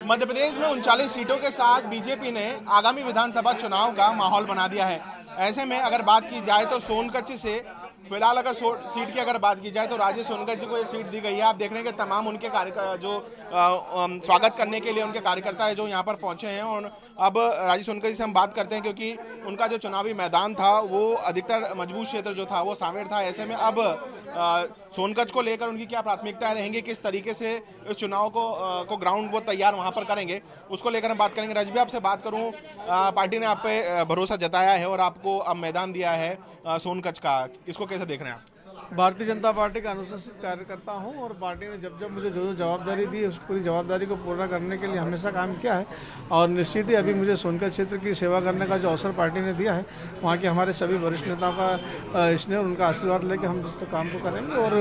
मध्य प्रदेश में 39 सीटों के साथ बीजेपी ने आगामी विधानसभा चुनाव का माहौल बना दिया है। ऐसे में अगर बात की जाए तो सोनकच्छ से फिलहाल अगर सीट की अगर बात की जाए तो राजेश सोनकच्छ जी को ये सीट दी गई है। आप देख रहे हैं कि तमाम उनके स्वागत करने के लिए उनके कार्यकर्ता है जो यहाँ पर पहुंचे हैं। और अब राजेश सोनकच्छ जी से हम बात करते हैं क्योंकि उनका जो चुनावी मैदान था वो अधिकतर मजबूत क्षेत्र जो था वो सांवेर था। ऐसे में अब सोनकच्छ को लेकर उनकी क्या प्राथमिकताएं रहेंगी, किस तरीके से इस चुनाव को ग्राउंड वो तैयार वहां पर करेंगे, उसको लेकर हम बात करेंगे। राज भी आपसे बात करूं, पार्टी ने आप पे भरोसा जताया है और आपको अब मैदान दिया है सोनकच्छ का, इसको कैसे देख रहे हैं आप? भारतीय जनता पार्टी का अनुशासित कार्यकर्ता हूं और पार्टी ने जब मुझे जो जवाबदारी दी उस पूरी जवाबदारी को पूरा करने के लिए हमेशा काम किया है। और निश्चित ही अभी मुझे सोनकच्छ क्षेत्र की सेवा करने का जो अवसर पार्टी ने दिया है, वहां के हमारे सभी वरिष्ठ नेताओं का स्नेह और उनका आशीर्वाद लेकर हम इसका काम को करेंगे और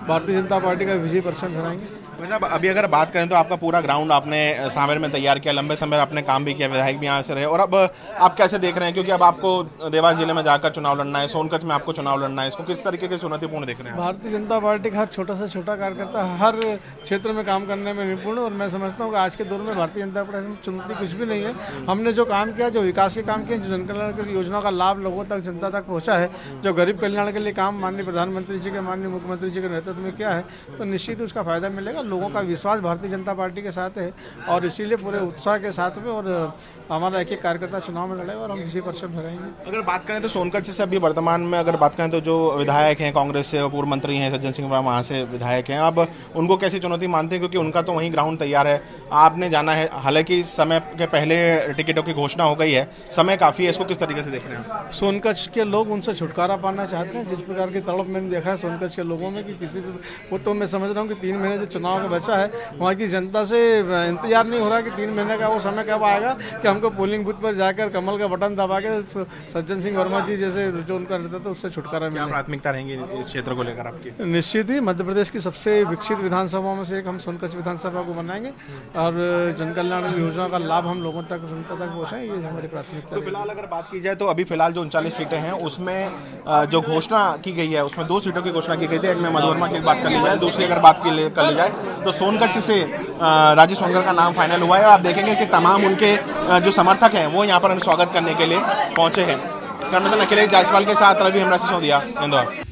भारतीय जनता पार्टी का विजय परचम फहराएंगे। मतलब अभी अगर बात करें तो आपका पूरा ग्राउंड आपने सांवेर में तैयार किया, लंबे समय आपने काम भी किया, विधायक भी यहाँ से रहे, और अब आप कैसे देख रहे हैं क्योंकि अब आपको देवास जिले में जाकर चुनाव लड़ना है, सोनकच्छ में आपको चुनाव लड़ना है, इसको किस तरीके के चुनौतीपूर्ण देख रहे हैं? भारतीय जनता पार्टी का हर छोटा से छोटा कार्यकर्ता हर क्षेत्र में काम करने में निपुण है और मैं समझता हूँ कि आज के दौर में भारतीय जनता पार्टी में चुनौती कुछ भी नहीं है। हमने जो काम किया, जो विकास के काम किए, जो जन कल्याण की योजना का लाभ लोगों तक, जनता तक पहुंचा है, जो गरीब कल्याण के लिए काम माननीय प्रधानमंत्री जी के, माननीय मुख्यमंत्री जी के नेतृत्व में किया है, तो निश्चित ही उसका फायदा मिलेगा। लोगों का विश्वास भारतीय जनता पार्टी के साथ है और इसीलिए पूरे उत्साह के साथ में और हमारा एक कार्यकर्ता चुनाव में लड़ेगा और हम इसी पर भगाएंगे। अगर बात करें तो सोनकच्छ से अभी वर्तमान में अगर बात करें तो जो विधायक हैं कांग्रेस से, पूर्व मंत्री हैं सज्जन सिंह वर्मा वहाँ से विधायक हैं, अब उनको कैसी चुनौती मानते हैं क्योंकि उनका तो वहीं ग्राउंड तैयार है, आपने जाना है, हालांकि समय के पहले टिकटों की घोषणा हो गई है, समय काफी है, इसको किस तरीके से देख रहे हैं? सोनकच्छ के लोग उनसे छुटकारा पाना चाहते हैं। जिस प्रकार की तड़प मैंने देखा है सोनकच्छ के लोगों में कि किसी भी वो, तो मैं समझ रहा हूँ कि 3 महीने जो चुनाव का बचा है वहाँ की जनता से इंतजार नहीं हो रहा कि 3 महीने का वो समय कब आएगा कि हमको पोलिंग बूथ पर जाकर कमल का बटन दबा के सज्जन सिंह वर्मा जी जैसे जो उनका नेता था उससे छुटकारा मिले। प्राथमिकता रहेंगी इस क्षेत्र को लेकर आपकी? निश्चित ही मध्य प्रदेश की सबसे विकसित विधानसभाओं में से एक हम सोनकच्छ विधानसभा को बनाएंगे और जन कल्याण योजना का लाभ हम लोगों तक, जनता तक पहुंचाएं, ये हमारी प्राथमिकता। तो फिलहाल अगर बात की जाए तो अभी फिलहाल जो 39 सीटें हैं उसमें जो घोषणा की गई है उसमें 2 सीटों की घोषणा की गई थी। एक में मधुवर्मा की बात कर ली जाए, दूसरी अगर बात कर ली जाए तो सोनकच्छ से राजेश सोनकर का नाम फाइनल हुआ है और आप देखेंगे कि तमाम उनके जो समर्थक हैं वो यहाँ पर स्वागत करने के लिए पहुंचे हैं। कर्नल अखिलेश जायसवाल के साथ रवि हेमराज सिसोदिया, इंदौर।